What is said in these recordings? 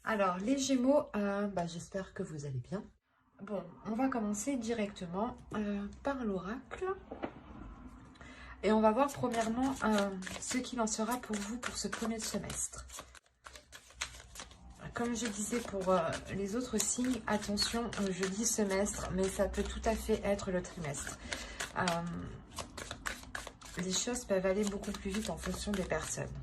Alors, les Gémeaux, j'espère que vous allez bien. Bon, on va commencer directement par l'oracle. Et on va voir premièrement ce qu'il en sera pour vous pour ce premier semestre. Comme je disais pour les autres signes, attention, je dis semestre, mais ça peut tout à fait être le trimestre. Les choses peuvent aller beaucoup plus vite en fonction des personnes.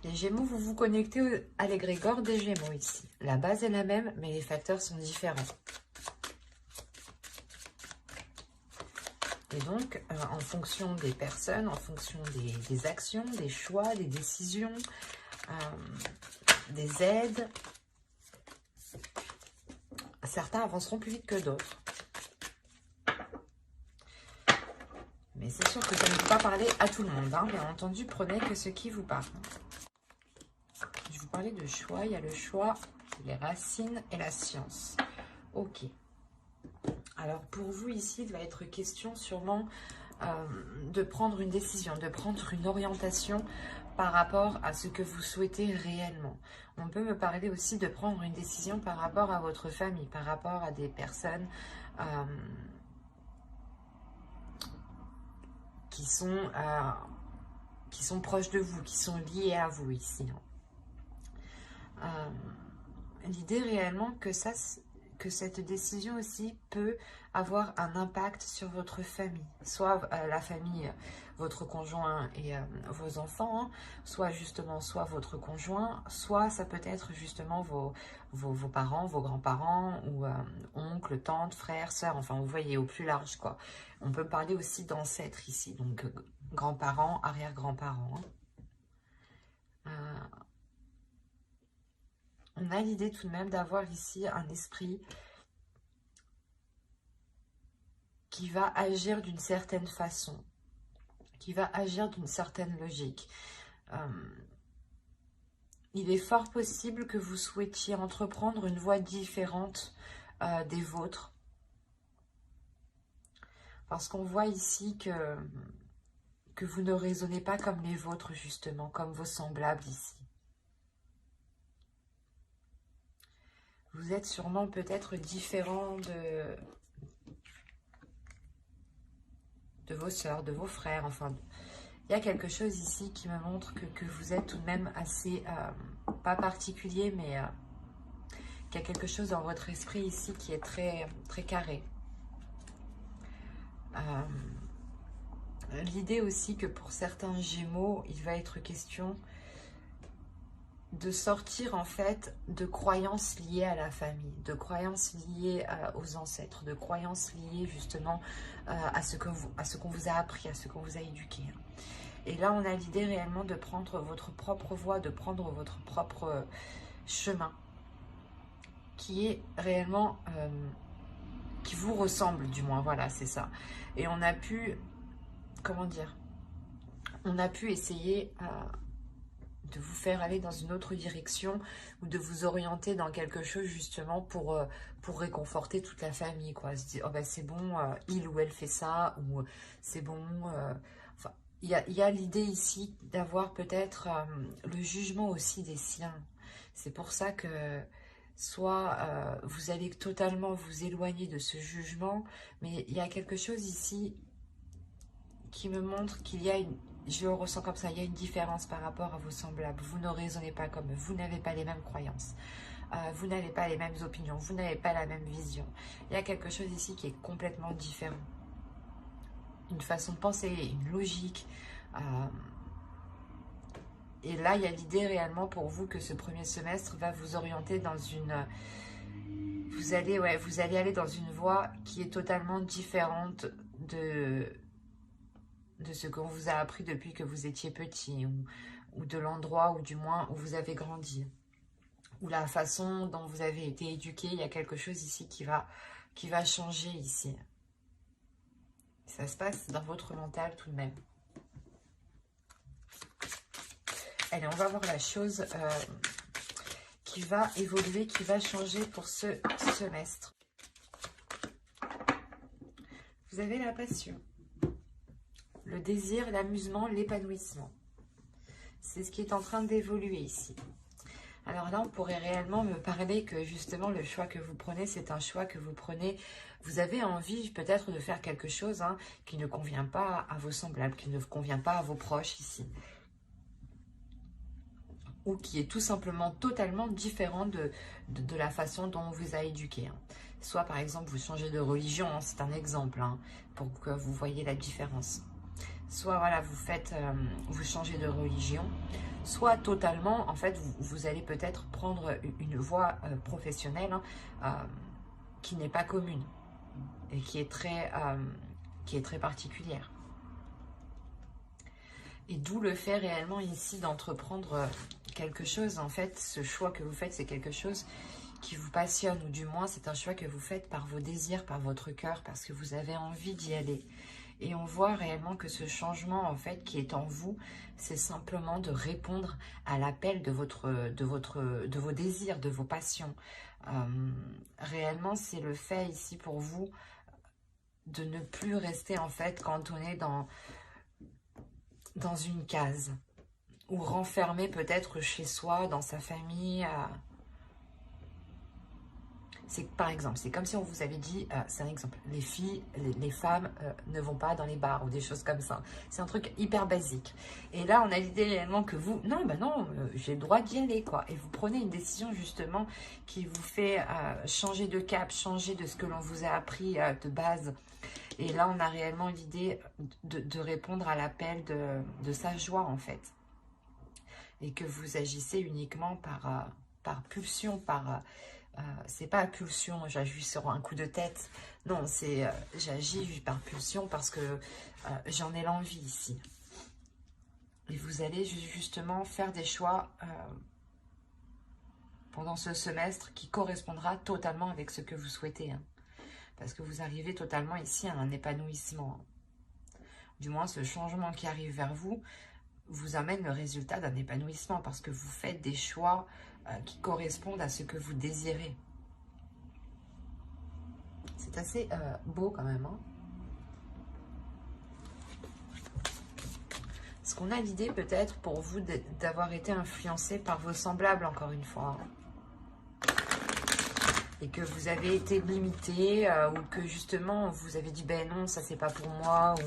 Les Gémeaux, vous vous connectez à l'égrégore des Gémeaux ici. La base est la même, mais les facteurs sont différents. Et donc, en fonction des personnes, en fonction des actions, des choix, des décisions, des aides, certains avanceront plus vite que d'autres. Mais c'est sûr que je ne peux pas parler à tout le monde. Hein. Bien entendu, prenez que ce qui vous parle. Je vous parlais de choix. Il y a le choix, les racines et la science. Ok. Alors, pour vous, ici, il va être question sûrement de prendre une décision, de prendre une orientation par rapport à ce que vous souhaitez réellement. On peut me parler aussi de prendre une décision par rapport à votre famille, par rapport à des personnes qui sont proches de vous, qui sont liées à vous ici. L'idée réellement que cette décision aussi peut avoir un impact sur votre famille, soit la famille, votre conjoint et vos enfants, hein, soit votre conjoint, soit ça peut être justement vos parents, vos grands-parents, ou oncles, tantes, frères, sœurs, enfin vous voyez au plus large quoi. On peut parler aussi d'ancêtres ici, donc grands-parents, arrière-grands-parents. On a l'idée tout de même d'avoir ici un esprit qui va agir d'une certaine façon, qui va agir d'une certaine logique. Il est fort possible que vous souhaitiez entreprendre une voie différente des vôtres. Parce qu'on voit ici que vous ne raisonnez pas comme les vôtres, justement, comme vos semblables ici. Vous êtes sûrement peut-être différent de vos sœurs, de vos frères, enfin... Il y a quelque chose ici qui me montre que vous êtes tout de même assez, pas particulier, mais qu'il y a quelque chose dans votre esprit ici qui est très, très carré. L'idée aussi que pour certains Gémeaux, il va être question de sortir en fait de croyances liées à la famille, de croyances liées aux ancêtres, de croyances liées justement à ce qu'on vous a appris, à ce qu'on vous a éduqué. Et là, on a l'idée réellement de prendre votre propre voie, de prendre votre propre chemin, qui est réellement, qui vous ressemble du moins, voilà, c'est ça. Et on a pu, comment dire, on a pu essayer de vous faire aller dans une autre direction ou de vous orienter dans quelque chose justement pour réconforter toute la famille, quoi. Se dire, oh ben c'est bon, il ou elle fait ça, ou c'est bon... Enfin, il y a l'idée ici d'avoir peut-être le jugement aussi des siens. C'est pour ça que soit vous allez totalement vous éloigner de ce jugement, mais il y a quelque chose ici qui me montre qu'il y a une... Je le ressens comme ça, il y a une différence par rapport à vos semblables. Vous ne raisonnez pas comme eux, vous n'avez pas les mêmes croyances. Vous n'avez pas les mêmes opinions, vous n'avez pas la même vision. Il y a quelque chose ici qui est complètement différent. Une façon de penser, une logique. Et là, il y a l'idée réellement pour vous que ce premier semestre va vous orienter dans une... Vous allez aller dans une voie qui est totalement différente de ce qu'on vous a appris depuis que vous étiez petit, ou de l'endroit, ou du moins où vous avez grandi, ou la façon dont vous avez été éduqué. Il y a quelque chose ici qui va changer ici. Ça se passe dans votre mental tout de même. Allez, on va voir la chose qui va évoluer, qui va changer pour ce semestre. Vous avez la passion, le désir, l'amusement, l'épanouissement. C'est ce qui est en train d'évoluer ici. Alors là, on pourrait réellement me parler que justement le choix que vous prenez, c'est un choix que vous prenez. Vous avez envie peut-être de faire quelque chose qui ne convient pas à vos semblables, qui ne convient pas à vos proches ici. Ou qui est tout simplement totalement différent de la façon dont on vous a éduqué. Soit par exemple, vous changez de religion, c'est un exemple, pour que vous voyez la différence. Soit voilà, vous changez de religion, soit totalement, en fait, vous allez peut-être prendre une voie professionnelle qui n'est pas commune et qui est très particulière. Et d'où le fait réellement ici d'entreprendre quelque chose. En fait, ce choix que vous faites, c'est quelque chose qui vous passionne, ou du moins c'est un choix que vous faites par vos désirs, par votre cœur, parce que vous avez envie d'y aller. Et on voit réellement que ce changement, en fait, qui est en vous, c'est simplement de répondre à l'appel de vos désirs, de vos passions. Réellement, c'est le fait ici pour vous de ne plus rester, en fait, cantonné dans une case, ou renfermé peut-être chez soi, dans sa famille. C'est par exemple, c'est comme si on vous avait dit, c'est un exemple, les filles, les femmes ne vont pas dans les bars ou des choses comme ça. C'est un truc hyper basique. Et là, on a l'idée réellement que vous, non, ben non, j'ai le droit d'y aller, quoi. Et vous prenez une décision justement qui vous fait changer de cap, changer de ce que l'on vous a appris de base. Et là, on a réellement l'idée de répondre à l'appel de sa joie, en fait. Et que vous agissez uniquement par pulsion, c'est pas pulsion, j'agis sur un coup de tête. Non, c'est j'agis par pulsion parce que j'en ai l'envie ici. Et vous allez justement faire des choix pendant ce semestre qui correspondra totalement avec ce que vous souhaitez. Parce que vous arrivez totalement ici à un épanouissement. Du moins, ce changement qui arrive vers vous vous amène le résultat d'un épanouissement parce que vous faites des choix qui correspondent à ce que vous désirez. C'est assez beau quand même. Est-ce qu'on a l'idée peut-être pour vous d'avoir été influencé par vos semblables encore une fois, et que vous avez été limité ou que justement vous avez dit ben non, ça c'est pas pour moi, ou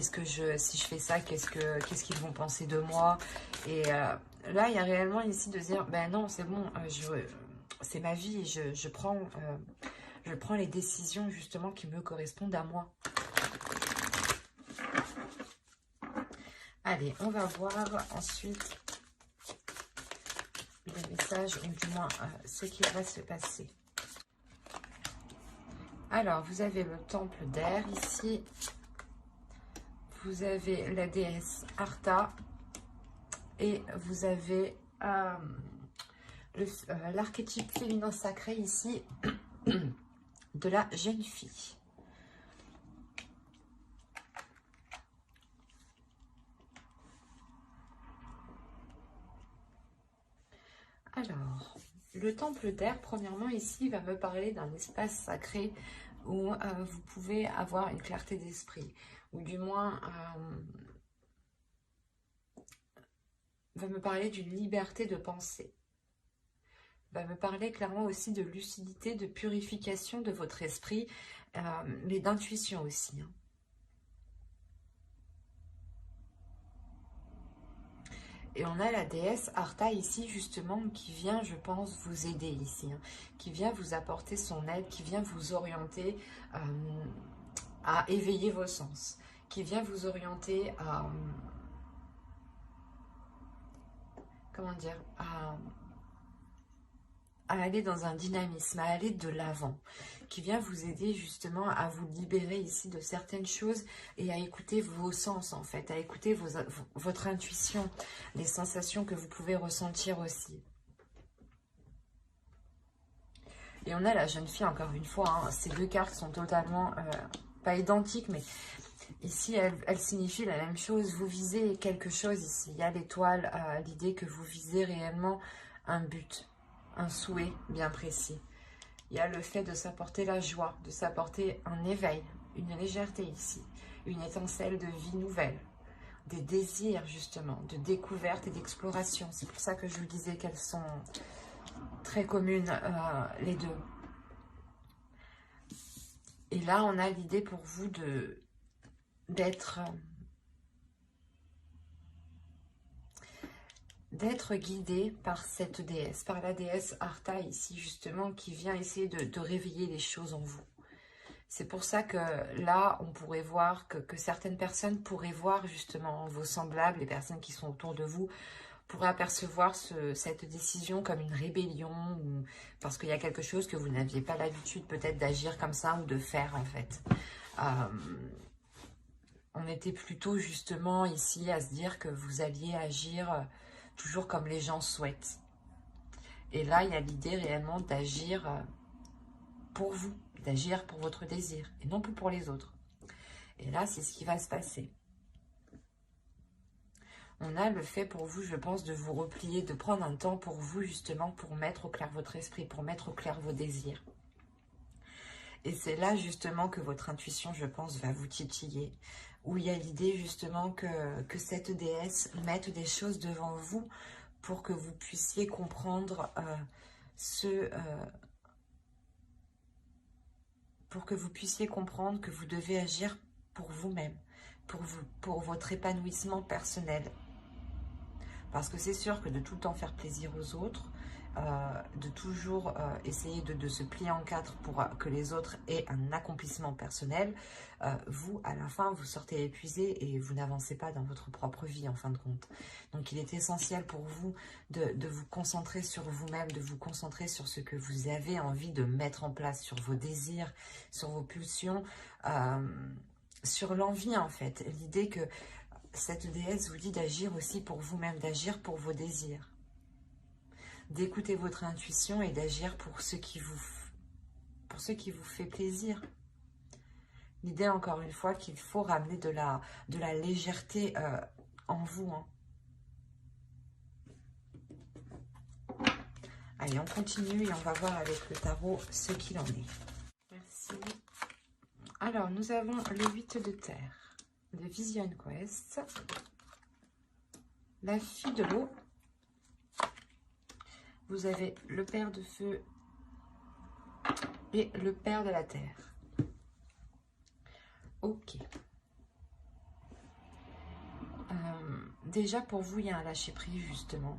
si je fais ça, qu'est-ce qu'ils vont penser de moi. Et là il y a réellement ici de dire ben non, c'est bon, c'est ma vie, je prends les décisions justement qui me correspondent à moi. Allez, on va voir ensuite les messages, ou du moins ce qui va se passer. Alors, vous avez le temple d'air ici. Vous avez la déesse Arta. Et vous avez l'archétype féminin sacré ici de la jeune fille. Alors, le temple d'air, premièrement, ici, va me parler d'un espace sacré où vous pouvez avoir une clarté d'esprit, ou du moins va me parler d'une liberté de pensée. Va me parler clairement aussi de lucidité, de purification de votre esprit, mais d'intuition aussi. Et on a la déesse Arta ici, justement, qui vient, je pense, vous aider ici, qui vient vous apporter son aide, qui vient vous orienter à éveiller vos sens, qui vient vous orienter à, comment dire, à aller dans un dynamisme, à aller de l'avant, qui vient vous aider justement à vous libérer ici de certaines choses et à écouter vos sens en fait, à écouter votre intuition, les sensations que vous pouvez ressentir aussi. Et on a la jeune fille encore une fois, ces deux cartes sont totalement, pas identiques, mais ici elles signifient la même chose. Vous visez quelque chose ici, il y a l'étoile, l'idée que vous visez réellement un but, un souhait bien précis. Il y a le fait de s'apporter la joie, de s'apporter un éveil, une légèreté ici, une étincelle de vie nouvelle. des désirs justement, de découverte et d'exploration. C'est pour ça que je vous disais qu'elles sont très communes, les deux. Et là, on a l'idée pour vous d'être guidé par cette déesse, par la déesse Artha ici justement, qui vient essayer de réveiller les choses en vous. C'est pour ça que là, on pourrait voir que certaines personnes pourraient voir justement vos semblables, les personnes qui sont autour de vous, pourraient apercevoir cette décision comme une rébellion, ou parce qu'il y a quelque chose que vous n'aviez pas l'habitude peut-être d'agir comme ça ou de faire en fait. On était plutôt justement ici à se dire que vous alliez agir toujours comme les gens souhaitent. Et là, il y a l'idée réellement d'agir pour vous, d'agir pour votre désir, et non plus pour les autres. Et là, c'est ce qui va se passer. On a le fait pour vous, je pense, de vous replier, de prendre un temps pour vous, justement, pour mettre au clair votre esprit, pour mettre au clair vos désirs. Et c'est là, justement, que votre intuition, je pense, va vous titiller. Où il y a l'idée, justement, que cette déesse mette des choses devant vous pour que vous puissiez comprendre pour que vous puissiez comprendre que vous devez agir pour vous-même, pour votre épanouissement personnel. Parce que c'est sûr que de tout le temps faire plaisir aux autres, de toujours essayer de se plier en quatre pour que les autres aient un accomplissement personnel, vous, à la fin, vous sortez épuisé et vous n'avancez pas dans votre propre vie, en fin de compte. Donc, il est essentiel pour vous de vous concentrer sur vous-même, de vous concentrer sur ce que vous avez envie de mettre en place, sur vos désirs, sur vos pulsions, sur l'envie, en fait. L'idée que cette déesse vous dit d'agir aussi pour vous-même, d'agir pour vos désirs. D'écouter votre intuition et d'agir pour ce qui vous fait plaisir. L'idée, encore une fois, qu'il faut ramener de la légèreté en vous. Hein. Allez, on continue et on va voir avec le tarot ce qu'il en est. Merci. Alors, nous avons le 8 de terre. De Vision Quest, la fille de l'eau, vous avez le père de feu et le père de la terre. Ok. Déjà pour vous, il y a un lâcher-prise justement.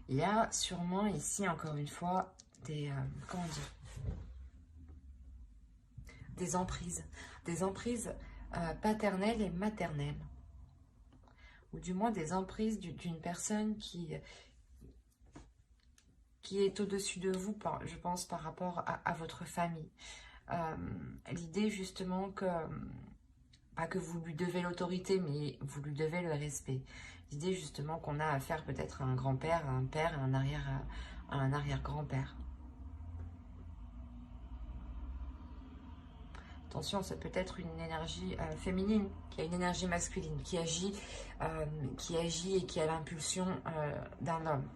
Il y a sûrement ici, encore une fois, comment dire, des emprises paternelle et maternelle, ou du moins des emprises d'une personne qui est au-dessus de vous, je pense, par rapport à votre famille. L'idée justement que, pas que vous lui devez l'autorité, mais vous lui devez le respect. L'idée justement qu'on a affaire peut-être à un grand-père, à un père, à un arrière-grand-père. Attention, ça peut être une énergie féminine qui a une énergie masculine, qui agit et qui a l'impulsion d'un homme.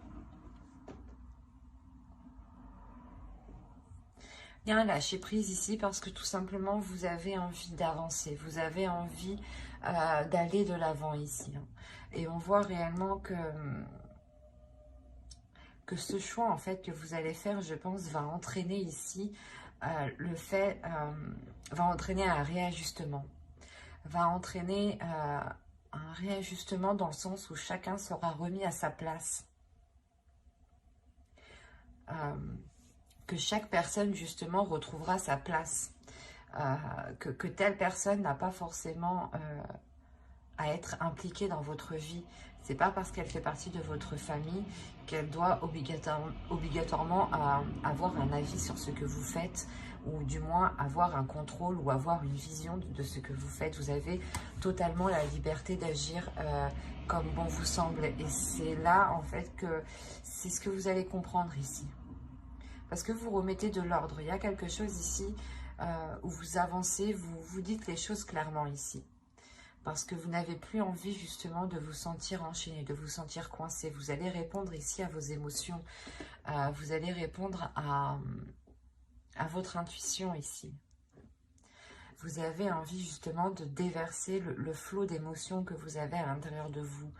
Il y a un lâcher prise ici parce que tout simplement vous avez envie d'avancer, vous avez envie d'aller de l'avant ici. Hein. Et on voit réellement que ce choix en fait que vous allez faire, je pense, va entraîner ici va entraîner un réajustement. Va entraîner un réajustement dans le sens où chacun sera remis à sa place. Que chaque personne justement retrouvera sa place. Que telle personne n'a pas forcément à être impliquée dans votre vie. C'est pas parce qu'elle fait partie de votre famille qu'elle doit obligatoirement avoir un avis sur ce que vous faites, ou du moins avoir un contrôle ou avoir une vision de ce que vous faites. Vous avez totalement la liberté d'agir comme bon vous semble. Et c'est là, en fait, que c'est ce que vous allez comprendre ici. Parce que vous remettez de l'ordre. Il y a quelque chose ici où vous avancez, vous dites les choses clairement ici. Parce que vous n'avez plus envie justement de vous sentir enchaîné, de vous sentir coincé. Vous allez répondre ici à vos émotions. Vous allez répondre à votre intuition ici. Vous avez envie justement de déverser le flot d'émotions que vous avez à l'intérieur de vous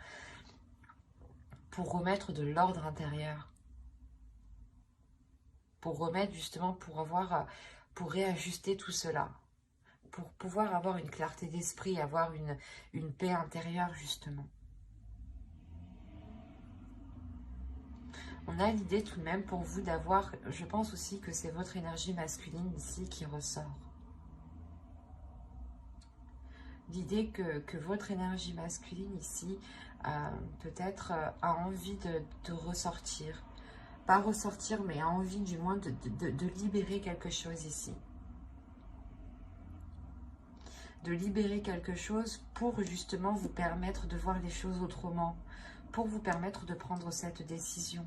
pour remettre de l'ordre intérieur. Pour remettre justement, pour réajuster tout cela. Pour pouvoir avoir une clarté d'esprit, avoir une paix intérieure justement. On a l'idée tout de même pour vous d'avoir, je pense aussi que c'est votre énergie masculine ici qui ressort. L'idée que votre énergie masculine ici, peut-être a envie de ressortir. Pas ressortir, mais a envie du moins de libérer quelque chose ici. De libérer quelque chose pour justement vous permettre de voir les choses autrement. Pour vous permettre de prendre cette décision.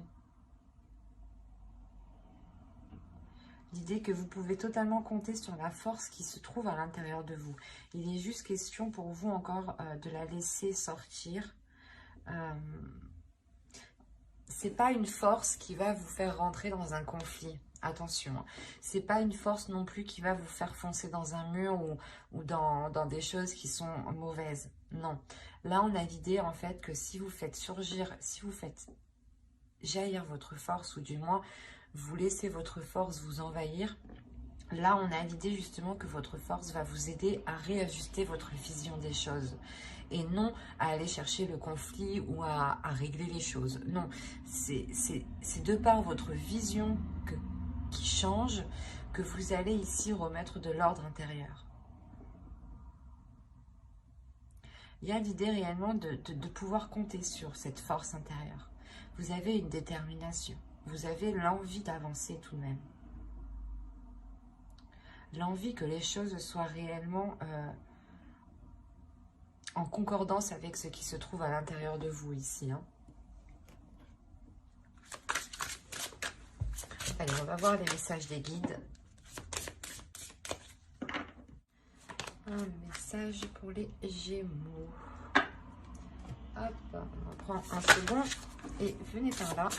L'idée que vous pouvez totalement compter sur la force qui se trouve à l'intérieur de vous. Il est juste question pour vous encore de la laisser sortir. C'est pas une force qui va vous faire rentrer dans un conflit. Attention, c'est pas une force non plus qui va vous faire foncer dans un mur ou dans des choses qui sont mauvaises. Non. Là, on a l'idée en fait que si vous faites surgir, si vous faites jaillir votre force, ou du moins vous laissez votre force vous envahir, là on a l'idée justement que votre force va vous aider à réajuster votre vision des choses et non à aller chercher le conflit ou à régler les choses. Non, c'est de par votre vision qui change que vous allez ici remettre de l'ordre intérieur. Il y a l'idée réellement de pouvoir compter sur cette force intérieure. Vous avez une détermination. Vous avez l'envie d'avancer tout de même. L'envie que les choses soient réellement en concordance avec ce qui se trouve à l'intérieur de vous ici. Hein. Allez, on va voir les messages des guides. Un message pour les Gémeaux. Hop, on prend un second et venez par là.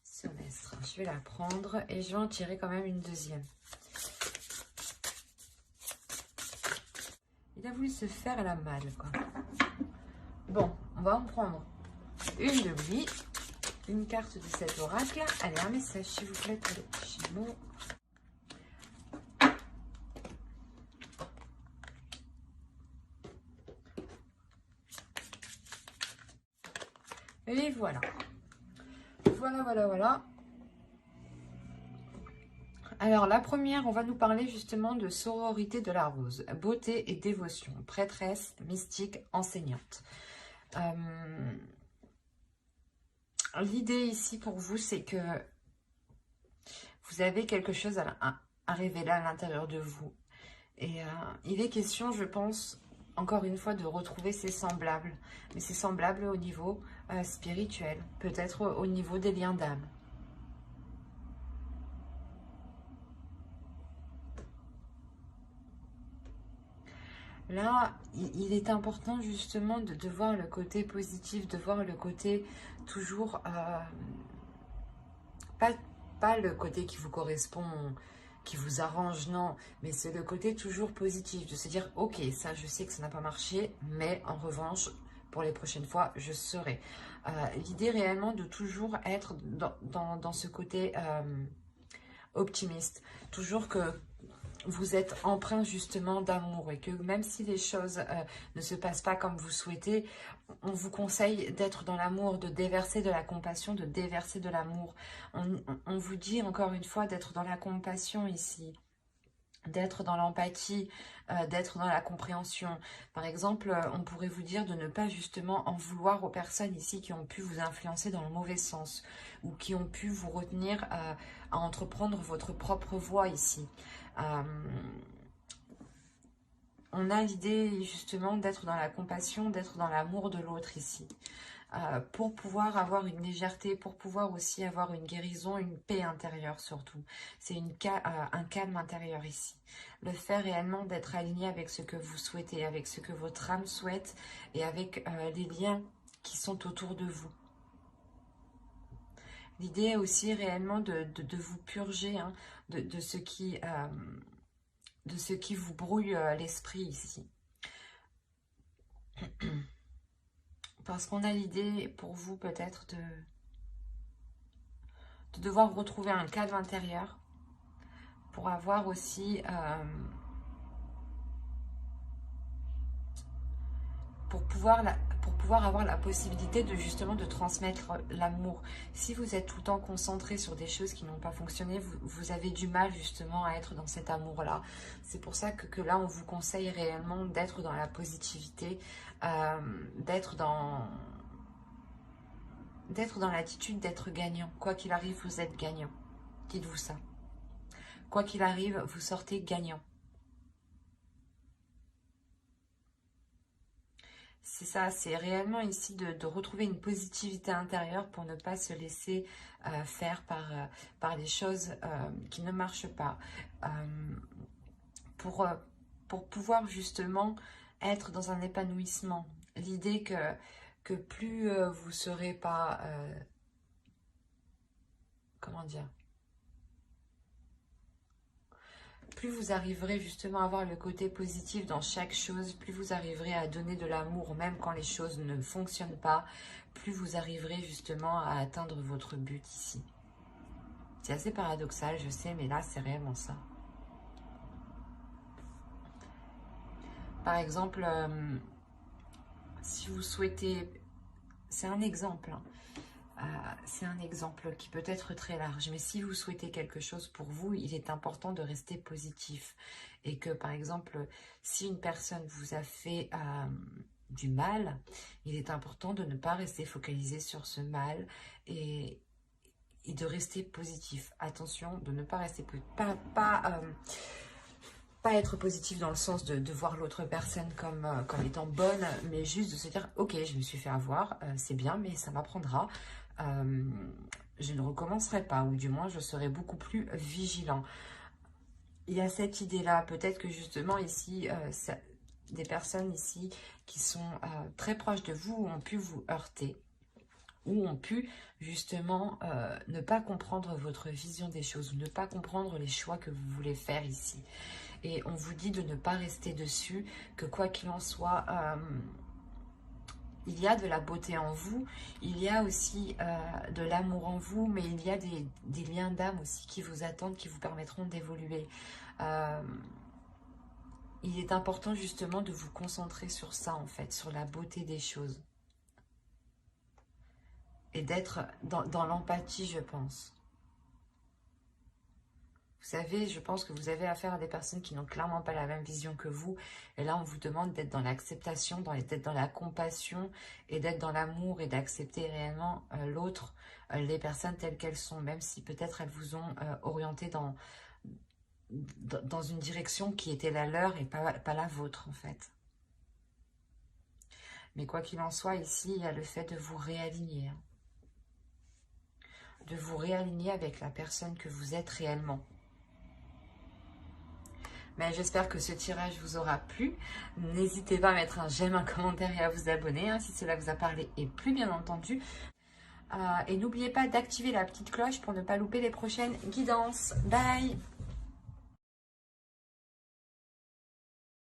Semestre, je vais la prendre et je vais en tirer quand même une deuxième. Il a voulu se faire la malle, quoi. Bon, on va en prendre une de lui, une carte de cet oracle. Allez, un message s'il vous plaît pour les Gémeaux. Et voilà. Voilà. Alors, la première, on va nous parler justement de sororité de la rose. Beauté et dévotion. Prêtresse, mystique, enseignante. L'idée ici pour vous, c'est que vous avez quelque chose à révéler à l'intérieur de vous. Et il est question, je pense, encore une fois, de retrouver ses semblables. Mais ses semblables au niveau spirituel, peut-être au niveau des liens d'âme. Là, il est important justement de voir le côté positif, de voir le côté toujours, pas le côté qui vous correspond, qui vous arrange, non, mais c'est le côté toujours positif, de se dire, ok, ça je sais que ça n'a pas marché, mais en revanche, pour les prochaines fois, je serai. L'idée réellement de toujours être dans ce côté optimiste, toujours que vous êtes empreint justement d'amour et que même si les choses ne se passent pas comme vous souhaitez, on vous conseille d'être dans l'amour, de déverser de la compassion, de déverser de l'amour. On vous dit encore une fois d'être dans la compassion ici, d'être dans l'empathie, d'être dans la compréhension. Par exemple, on pourrait vous dire de ne pas justement en vouloir aux personnes ici qui ont pu vous influencer dans le mauvais sens ou qui ont pu vous retenir à entreprendre votre propre voie ici. On a l'idée justement d'être dans la compassion, d'être dans l'amour de l'autre ici. Pour pouvoir avoir une légèreté, pour pouvoir aussi avoir une guérison, une paix intérieure surtout. C'est un calme intérieur ici. Le fait réellement d'être aligné avec ce que vous souhaitez, avec ce que votre âme souhaite et avec les liens qui sont autour de vous. L'idée aussi réellement de vous purger hein, de ce qui ce qui vous brouille l'esprit ici. Parce qu'on a l'idée pour vous peut-être de devoir retrouver un cadre intérieur pour avoir aussi, pour pouvoir avoir la possibilité de justement de transmettre l'amour. Si vous êtes tout le temps concentré sur des choses qui n'ont pas fonctionné, vous avez du mal justement à être dans cet amour-là. C'est pour ça que là, on vous conseille réellement d'être dans la positivité, d'être dans l'attitude d'être gagnant. Quoi qu'il arrive, vous êtes gagnant. Dites-vous ça. Quoi qu'il arrive, vous sortez gagnant. C'est ça, c'est réellement ici de retrouver une positivité intérieure pour ne pas se laisser faire par les choses qui ne marchent pas. Pour pouvoir justement être dans un épanouissement. L'idée que plus vous serez pas... comment dire, plus vous arriverez justement à avoir le côté positif dans chaque chose, plus vous arriverez à donner de l'amour même quand les choses ne fonctionnent pas, plus vous arriverez justement à atteindre votre but ici. C'est assez paradoxal, je sais, mais là c'est réellement ça. Par exemple, si vous souhaitez, c'est un exemple, hein. C'est un exemple qui peut être très large, mais si vous souhaitez quelque chose pour vous, il est important de rester positif. Et que par exemple, si une personne vous a fait du mal, il est important de ne pas rester focalisé sur ce mal et de rester positif. Attention, de ne pas rester pas être positif dans le sens de voir l'autre personne comme étant bonne, mais juste de se dire, ok, je me suis fait avoir, c'est bien, mais ça m'apprendra. Je ne recommencerai pas, ou du moins, je serai beaucoup plus vigilant. Il y a cette idée-là, peut-être que justement ici, des personnes ici qui sont très proches de vous ont pu vous heurter, ou ont pu justement ne pas comprendre votre vision des choses, ou ne pas comprendre les choix que vous voulez faire ici. Et on vous dit de ne pas rester dessus, que quoi qu'il en soit, il y a de la beauté en vous, il y a aussi de l'amour en vous, mais il y a des liens d'âme aussi qui vous attendent, qui vous permettront d'évoluer. Il est important justement de vous concentrer sur ça en fait, sur la beauté des choses. Et d'être dans l'empathie, je pense. Vous savez, je pense que vous avez affaire à des personnes qui n'ont clairement pas la même vision que vous. Et là, on vous demande d'être dans l'acceptation, d'être dans la compassion et d'être dans l'amour et d'accepter réellement l'autre, les personnes telles qu'elles sont, même si peut-être elles vous ont orienté dans une direction qui était la leur et pas la vôtre, en fait. Mais quoi qu'il en soit, ici, il y a le fait de vous réaligner. De vous réaligner avec la personne que vous êtes réellement. Mais j'espère que ce tirage vous aura plu. N'hésitez pas à mettre un j'aime, un commentaire et à vous abonner si cela vous a parlé et plu bien entendu. Et n'oubliez pas d'activer la petite cloche pour ne pas louper les prochaines guidances. Bye!